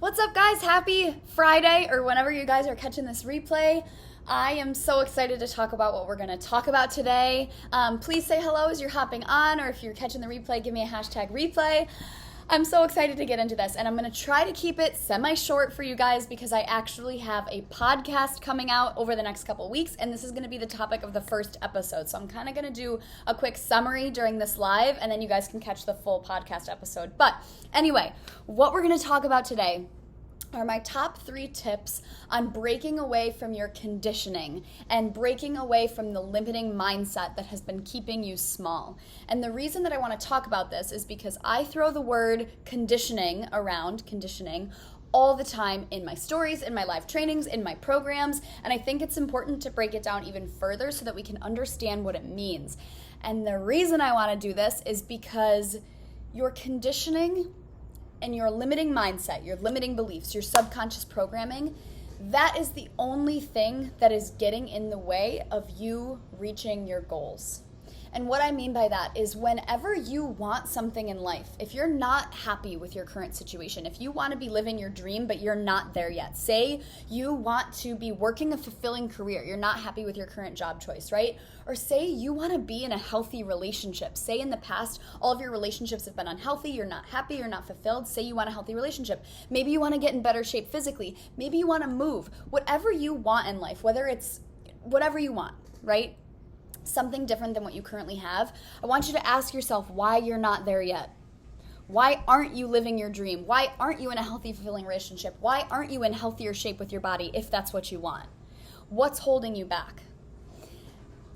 What's up, guys? Happy Friday, or whenever you guys are catching this replay. I am so excited to talk about what we're going to talk about today. Please say hello as you're hopping on, or if you're catching the replay, give me a hashtag replay. I'm so excited to get into this, and I'm going to try to keep it semi-short for you guys because I actually have a podcast coming out over the next couple weeks, and this is going to be the topic of the first episode. So I'm kind of going to do a quick summary during this live, and then you guys can catch the full podcast episode. But anyway, what we're going to talk about today are my top 3 tips on breaking away from your conditioning and breaking away from the limiting mindset that has been keeping you small. And the reason that I want to talk about this is because I throw the word conditioning around, all the time in my stories, in my live trainings, in my programs, and I think it's important to break it down even further so that we can understand what it means. And the reason I want to do this is because your conditioning and your limiting mindset, your limiting beliefs, your subconscious programming, that is the only thing that is getting in the way of you reaching your goals. And what I mean by that is whenever you want something in life, if you're not happy with your current situation, if you want to be living your dream but you're not there yet, say you want to be working a fulfilling career, you're not happy with your current job choice, right? Or say you want to be in a healthy relationship. Say in the past, all of your relationships have been unhealthy, you're not happy, you're not fulfilled. Say you want a healthy relationship. Maybe you want to get in better shape physically. Maybe you want to move. Whatever you want in life, whether it's whatever you want, right? Something different than what you currently have, I want you to ask yourself why you're not there yet. Why aren't you living your dream? Why aren't you in a healthy, fulfilling relationship? Why aren't you in healthier shape with your body if that's what you want? What's holding you back?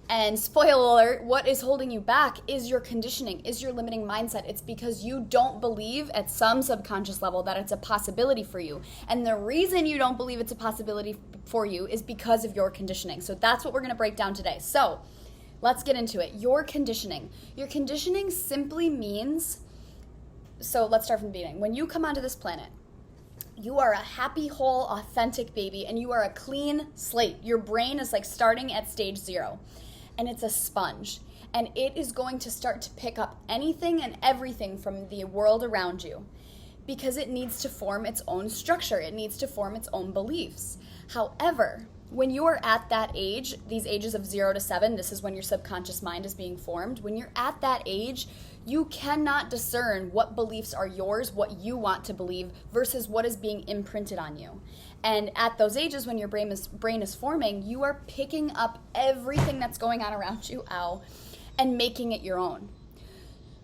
And spoiler alert, what is holding you back is your conditioning, is your limiting mindset. It's because you don't believe at some subconscious level that it's a possibility for you. And the reason you don't believe it's a possibility for you is because of your conditioning. So that's what we're going to break down today. So let's get into it. Your conditioning. Your conditioning simply means, so let's start from the beginning. When you come onto this planet, you are a happy, whole, authentic baby, and you are a clean slate. Your brain is like starting at stage 0, and it's a sponge. And it is going to start to pick up anything and everything from the world around you because it needs to form its own structure. It needs to form its own beliefs. However, when you are at that age, these ages of 0 to 7, this is when your subconscious mind is being formed. When you're at that age, you cannot discern what beliefs are yours, what you want to believe, versus what is being imprinted on you. And at those ages, when your brain is forming, you are picking up everything that's going on around you, and making it your own.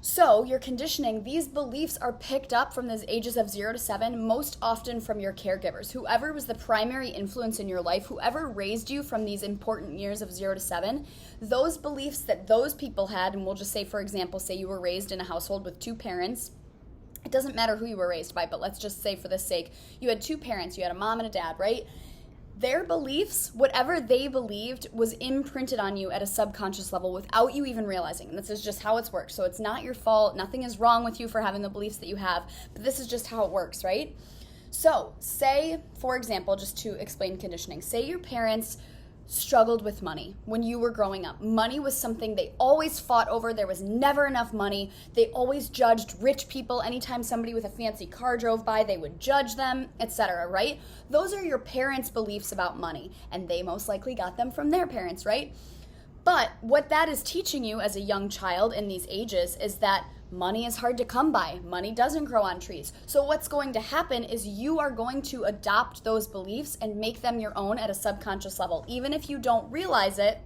So your conditioning, these beliefs are picked up from those ages of 0 to 7, most often from your caregivers. Whoever was the primary influence in your life, whoever raised you from these important years of 0 to 7, those beliefs that those people had, and we'll just say, for example, say you were raised in a household with 2 parents. It doesn't matter who you were raised by, but let's just say for this sake, you had 2 parents, you had a mom and a dad, right? Their beliefs, whatever they believed, was imprinted on you at a subconscious level without you even realizing. And this is just how it's worked. So it's not your fault. Nothing is wrong with you for having the beliefs that you have. But this is just how it works, right? So say, for example, just to explain conditioning, say your parents struggled with money when you were growing up. Money was something they always fought over. There was never enough money. They always judged rich people. Anytime somebody with a fancy car drove by, they would judge them, etc., right? Those are your parents' beliefs about money, and they most likely got them from their parents, right? But what that is teaching you as a young child in these ages is that money is hard to come by. Money doesn't grow on trees. So what's going to happen is you are going to adopt those beliefs and make them your own at a subconscious level. Even if you don't realize it,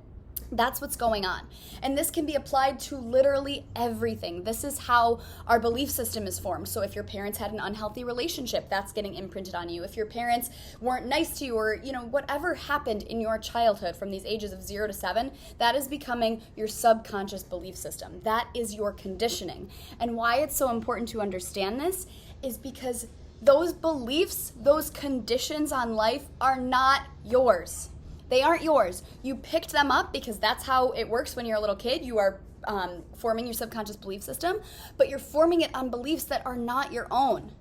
that's what's going on. And this can be applied to literally everything. This is how our belief system is formed. So if your parents had an unhealthy relationship, that's getting imprinted on you. If your parents weren't nice to you, or whatever happened in your childhood from these ages of 0 to 7, that is becoming your subconscious belief system. That is your conditioning. And why it's so important to understand this is because those beliefs, those conditions on life are not yours. They aren't yours. You picked them up because that's how it works when you're a little kid. You are forming your subconscious belief system, but you're forming it on beliefs that are not your own.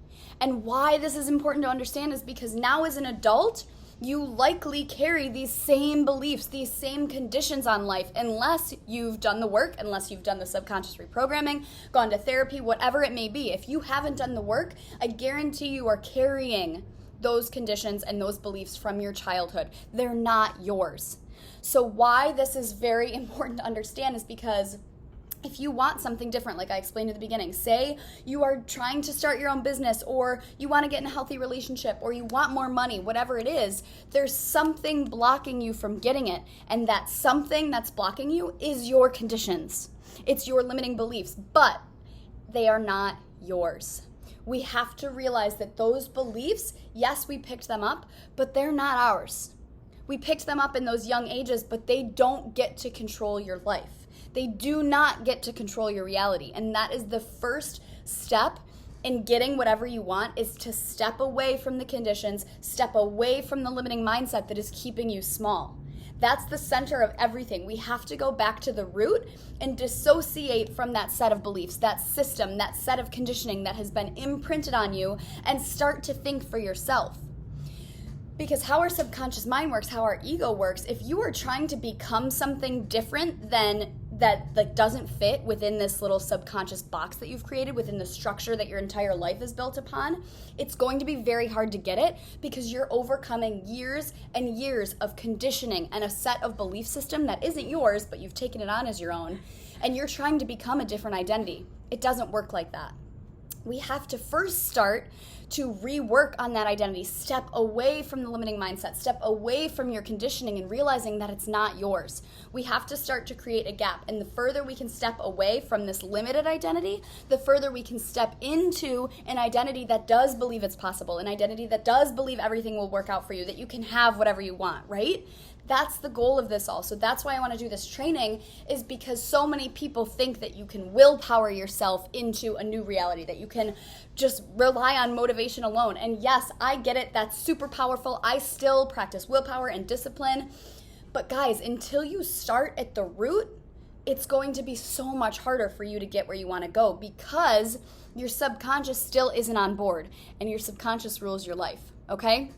And why this is important to understand is because now as an adult, you likely carry these same beliefs, these same conditions on life, unless you've done the work, unless you've done the subconscious reprogramming, gone to therapy, whatever it may be. If you haven't done the work, I guarantee you are carrying those conditions and those beliefs from your childhood. They're not yours. So why this is very important to understand is because if you want something different, like I explained at the beginning, say you are trying to start your own business, or you want to get in a healthy relationship, or you want more money, whatever it is, there's something blocking you from getting it. And that something that's blocking you is your conditions. It's your limiting beliefs, but they are not yours. We have to realize that those beliefs, yes, we picked them up, but they're not ours. We picked them up in those young ages, but they don't get to control your life. They do not get to control your reality. And that is the first step in getting whatever you want, is to step away from the conditions, step away from the limiting mindset that is keeping you small. That's the center of everything. We have to go back to the root and dissociate from that set of beliefs, that system, that set of conditioning that has been imprinted on you, and start to think for yourself. Because how our subconscious mind works, how our ego works, if you are trying to become something different than that doesn't fit within this little subconscious box that you've created, within the structure that your entire life is built upon, it's going to be very hard to get it, because you're overcoming years and years of conditioning and a set of belief system that isn't yours, but you've taken it on as your own, and you're trying to become a different identity. It doesn't work like that. We have to first start to rework on that identity, step away from the limiting mindset, step away from your conditioning and realizing that it's not yours. We have to start to create a gap. And the further we can step away from this limited identity, the further we can step into an identity that does believe it's possible, an identity that does believe everything will work out for you, that you can have whatever you want, right? That's the goal of this all. So that's why I want to do this training, is because so many people think that you can willpower yourself into a new reality, that you can just rely on motivation alone. And yes, I get it. That's super powerful. I still practice willpower and discipline. But guys, until you start at the root, it's going to be so much harder for you to get where you want to go, because your subconscious still isn't on board, and your subconscious rules your life, okay?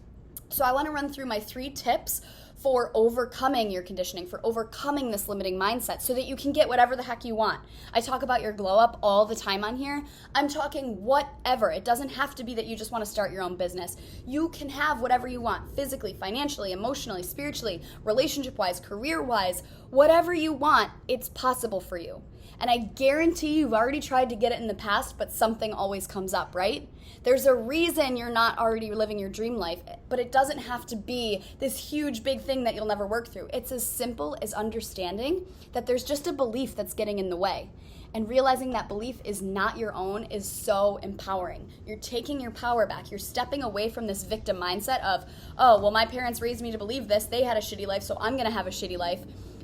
So I want to run through my 3 tips for overcoming your conditioning, for overcoming this limiting mindset, so that you can get whatever the heck you want. I talk about your glow up all the time on here. I'm talking whatever. It doesn't have to be that you just want to start your own business. You can have whatever you want, physically, financially, emotionally, spiritually, relationship-wise, career-wise, whatever you want, it's possible for you. And I guarantee you've already tried to get it in the past, but something always comes up, right? There's a reason you're not already living your dream life, but it doesn't have to be this huge, big thing that you'll never work through. It's as simple as understanding that there's just a belief that's getting in the way. And realizing that belief is not your own is so empowering. You're taking your power back. You're stepping away from this victim mindset of, oh, well, my parents raised me to believe this. They had a shitty life, so I'm going to have a shitty life.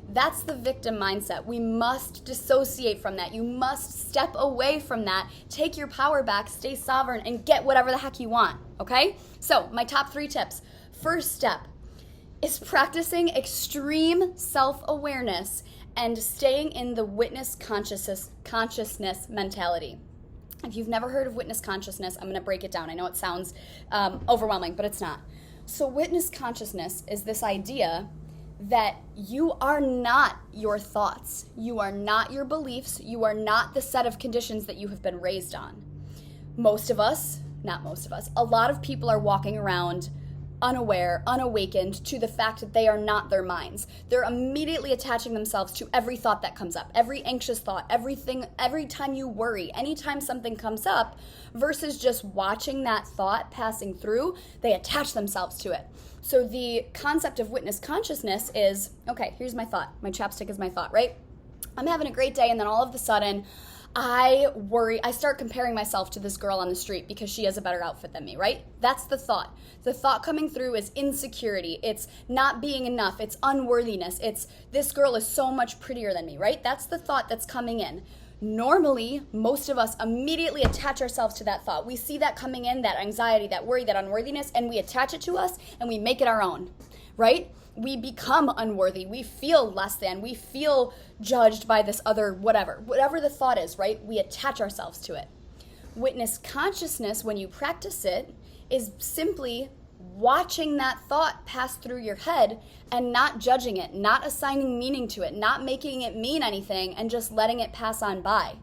That's the victim mindset. We must dissociate from that. You must step away from that, take your power back, stay sovereign, and get whatever the heck you want, okay? So my top 3 tips. First step is practicing extreme self-awareness and staying in the witness consciousness mentality. If you've never heard of witness consciousness, I'm going to break it down. I know it sounds overwhelming, but it's not. So witness consciousness is this idea that you are not your thoughts. You are not your beliefs. You are not the set of conditions that you have been raised on. A lot of people are walking around unaware, unawakened to the fact that they are not their minds. They're immediately attaching themselves to every thought that comes up, every anxious thought, every time you worry, anytime something comes up, versus just watching that thought passing through, they attach themselves to it. So the concept of witness consciousness is, okay, here's my thought. My chapstick is my thought, right? I'm having a great day, and then all of a sudden, I start comparing myself to this girl on the street because she has a better outfit than me, right? That's the thought. The thought coming through is insecurity. It's not being enough. It's unworthiness. It's this girl is so much prettier than me, right? That's the thought that's coming in. Normally, most of us immediately attach ourselves to that thought. We see that coming in, that anxiety, that worry, that unworthiness, and we attach it to us and we make it our own, right? We become unworthy. We feel less than. We feel judged by this other whatever the thought is, right? We attach ourselves to it. Witness consciousness, when you practice it, is simply watching that thought pass through your head and not judging it, not assigning meaning to it, not making it mean anything, and just letting it pass on by.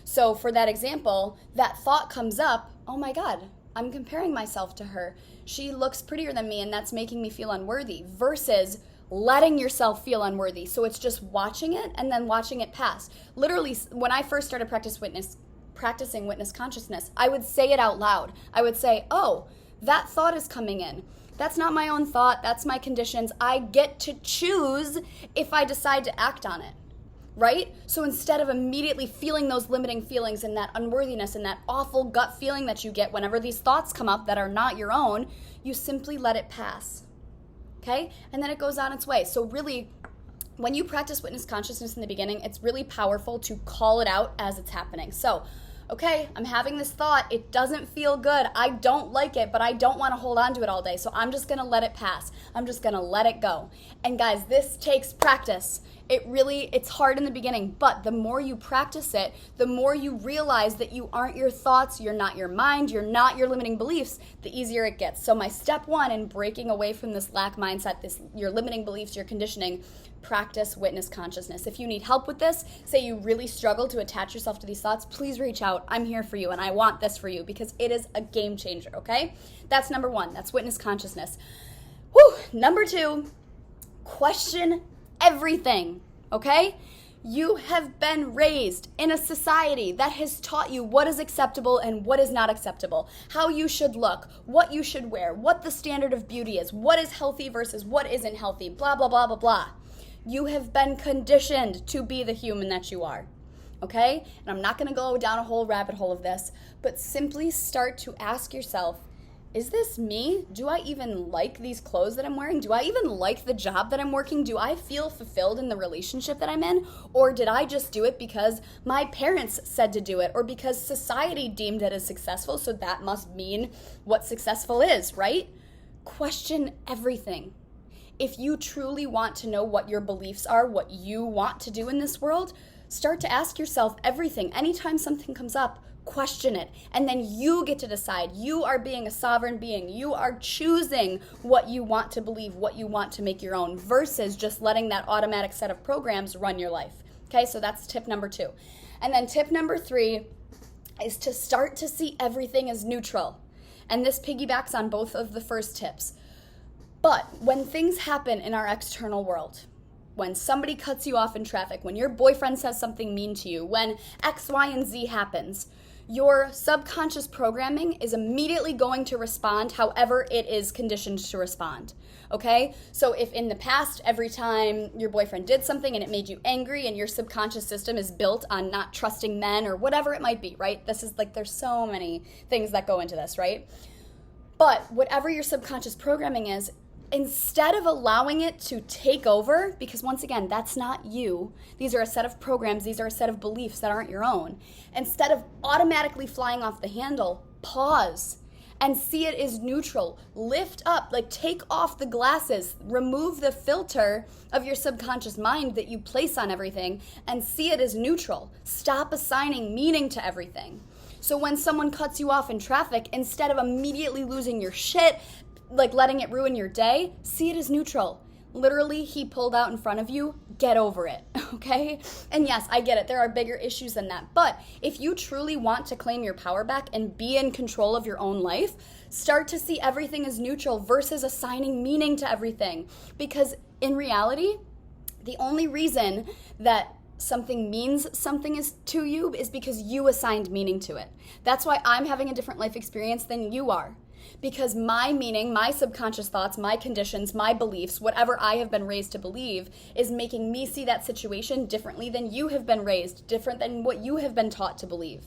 So for that example, that thought comes up, oh my God, I'm comparing myself to her. She looks prettier than me and that's making me feel unworthy, versus letting yourself feel unworthy. So it's just watching it and then watching it pass. Literally, when I first started practicing witness consciousness, I would say it out loud. I would say, oh, that thought is coming in. That's not my own thought. That's my conditions. I get to choose if I decide to act on it, right? So instead of immediately feeling those limiting feelings and that unworthiness and that awful gut feeling that you get whenever these thoughts come up that are not your own, you simply let it pass, okay? And then it goes on its way. So really, when you practice witness consciousness in the beginning, it's really powerful to call it out as it's happening. So, okay, I'm having this thought. It doesn't feel good. I don't like it, but I don't want to hold on to it all day. So I'm just going to let it pass. I'm just going to let it go. And guys, this takes practice. It's hard in the beginning, but the more you practice it, the more you realize that you aren't your thoughts, you're not your mind, you're not your limiting beliefs, the easier it gets. So my step one in breaking away from this lack mindset, your limiting beliefs, your conditioning, practice witness consciousness. If you need help with this, say you really struggle to attach yourself to these thoughts, please reach out. I'm here for you and I want this for you because it is a game changer, okay? That's number one. That's witness consciousness. Number two, question everything, okay? You have been raised in a society that has taught you what is acceptable and what is not acceptable, how you should look, what you should wear, what the standard of beauty is, what is healthy versus what isn't healthy, blah, blah, blah, blah, blah. You have been conditioned to be the human that you are, okay? And I'm not going to go down a whole rabbit hole of this, but simply start to ask yourself, is this me? Do I even like these clothes that I'm wearing? Do I even like the job that I'm working? Do I feel fulfilled in the relationship that I'm in? Or did I just do it because my parents said to do it, or because society deemed it as successful, so that must mean what successful is, right? Question everything. If you truly want to know what your beliefs are, what you want to do in this world, start to ask yourself everything. Anytime something comes up, question it. And then you get to decide. You are being a sovereign being. You are choosing what you want to believe, what you want to make your own, versus just letting that automatic set of programs run your life. Okay, so that's tip number two. And then tip number three is to start to see everything as neutral. And this piggybacks on both of the first tips. But when things happen in our external world, when somebody cuts you off in traffic, when your boyfriend says something mean to you, when X, Y, and Z happens, your subconscious programming is immediately going to respond however it is conditioned to respond, okay? So if in the past, every time your boyfriend did something and it made you angry and your subconscious system is built on not trusting men or whatever it might be, right? This is there's so many things that go into this, right? But whatever your subconscious programming is, instead of allowing it to take over, because once again, that's not you. These are a set of programs. These are a set of beliefs that aren't your own. Instead of automatically flying off the handle, pause and see it as neutral. Lift up, take off the glasses, remove the filter of your subconscious mind that you place on everything and see it as neutral. Stop assigning meaning to everything. So when someone cuts you off in traffic, instead of immediately losing your shit, letting it ruin your day, see it as neutral. Literally, he pulled out in front of you, get over it, okay? And yes, I get it, there are bigger issues than that. But if you truly want to claim your power back and be in control of your own life, start to see everything as neutral versus assigning meaning to everything. Because in reality, the only reason that something means something is to you is because you assigned meaning to it. That's why I'm having a different life experience than you are. Because my meaning, my subconscious thoughts, my conditions, my beliefs, whatever I have been raised to believe, is making me see that situation differently than you have been raised, different than what you have been taught to believe.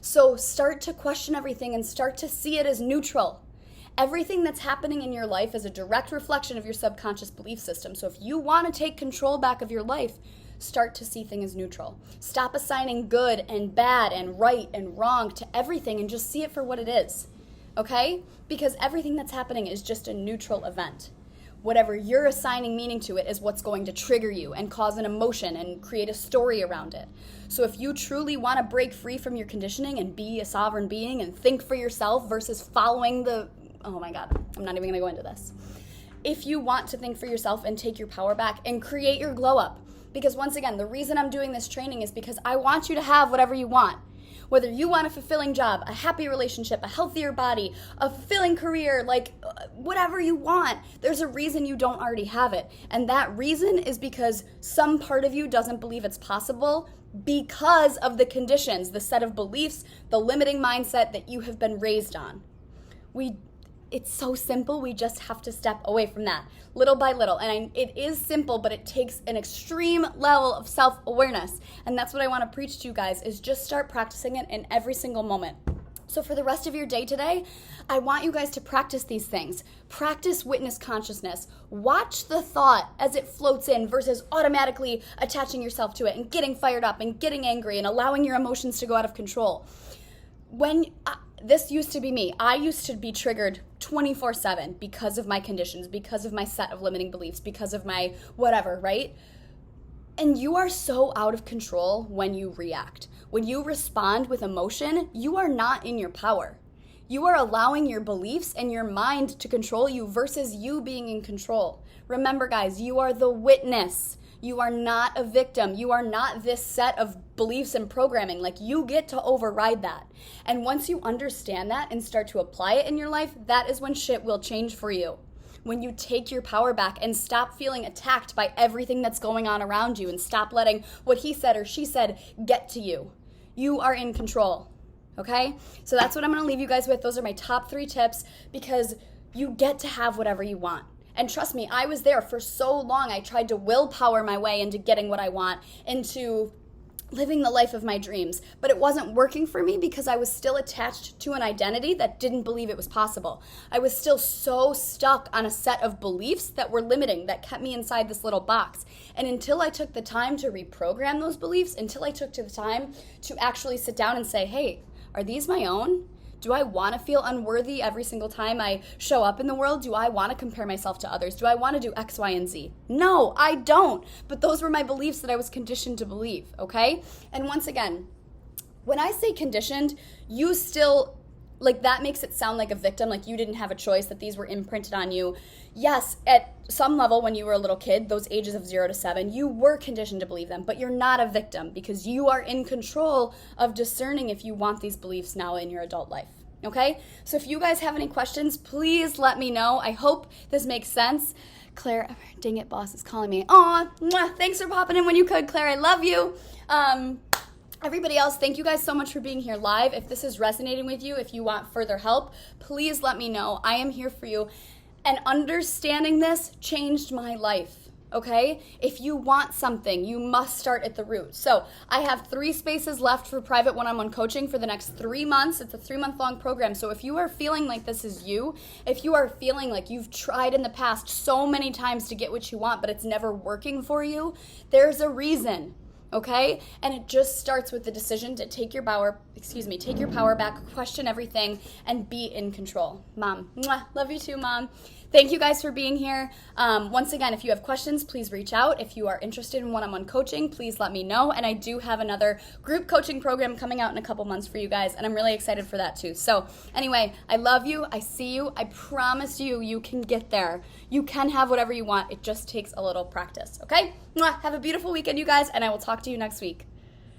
So start to question everything and start to see it as neutral. Everything that's happening in your life is a direct reflection of your subconscious belief system. So if you want to take control back of your life, start to see things as neutral. Stop assigning good and bad and right and wrong to everything and just see it for what it is. Okay? Because everything that's happening is just a neutral event. Whatever you're assigning meaning to it is what's going to trigger you and cause an emotion and create a story around it. So if you truly want to break free from your conditioning and be a sovereign being and think for yourself versus following the oh my God, I'm not even gonna go into this. If you want to think for yourself and take your power back and create your glow up, because once again, the reason I'm doing this training is because I want you to have whatever you want. Whether you want a fulfilling job, a happy relationship, a healthier body, a fulfilling career, like whatever you want, there's a reason you don't already have it. And that reason is because some part of you doesn't believe it's possible because of the conditions, the set of beliefs, the limiting mindset that you have been raised on. It's so simple, we just have to step away from that little by little. And it is simple, but it takes an extreme level of self-awareness. And that's what I want to preach to you guys, is just start practicing it in every single moment. So for the rest of your day today, I want you guys to practice these things. Practice witness consciousness. Watch the thought as it floats in versus automatically attaching yourself to it and getting fired up and getting angry and allowing your emotions to go out of control. This used to be me. I used to be triggered 24/7 because of my conditions, because of my set of limiting beliefs, because of my whatever, right? And you are so out of control when you react. When you respond with emotion, you are not in your power. You are allowing your beliefs and your mind to control you versus you being in control. Remember, guys, you are the witness. You are not a victim. You are not this set of beliefs and programming. Like, you get to override that. And once you understand that and start to apply it in your life, that is when shit will change for you. When you take your power back and stop feeling attacked by everything that's going on around you and stop letting what he said or she said get to you. You are in control, okay? So that's what I'm gonna leave you guys with. Those are my top 3 tips, because you get to have whatever you want. And trust me, I was there for so long. I tried to willpower my way into getting what I want, into living the life of my dreams. But it wasn't working for me because I was still attached to an identity that didn't believe it was possible. I was still so stuck on a set of beliefs that were limiting, that kept me inside this little box. And until I took the time to reprogram those beliefs, until I took the time to actually sit down and say, hey, are these my own? Do I want to feel unworthy every single time I show up in the world? Do I want to compare myself to others? Do I want to do X, Y, and Z? No, I don't. But those were my beliefs that I was conditioned to believe, okay? And once again, when I say conditioned, you still, like, that makes it sound like a victim, like you didn't have a choice, that these were imprinted on you. Yes, at some level when you were a little kid, those ages of 0 to 7, you were conditioned to believe them, but you're not a victim because you are in control of discerning if you want these beliefs now in your adult life, okay? So if you guys have any questions, please let me know. I hope this makes sense. Claire, dang it, boss is calling me. Aw, mwah, thanks for popping in when you could, Claire. I love you. Everybody else, thank you guys so much for being here live. If this is resonating with you, if you want further help, please let me know. I am here for you. And understanding this changed my life, okay? If you want something, you must start at the root. So I have 3 spaces left for private one-on-one coaching for the next 3 months. It's a 3-month-long program. So if you are feeling like this is you, if you are feeling like you've tried in the past so many times to get what you want, but it's never working for you, there's a reason. Okay? And it just starts with the decision to take your power back, question everything, and be in control. Mom, mwah, love you too, Mom. Thank you guys for being here. Once again, if you have questions, please reach out. If you are interested in one-on-one coaching, please let me know. And I do have another group coaching program coming out in a couple months for you guys, and I'm really excited for that too. So anyway, I love you. I see you. I promise you, you can get there. You can have whatever you want. It just takes a little practice, okay? Mwah. Have a beautiful weekend, you guys, and I will talk to you next week.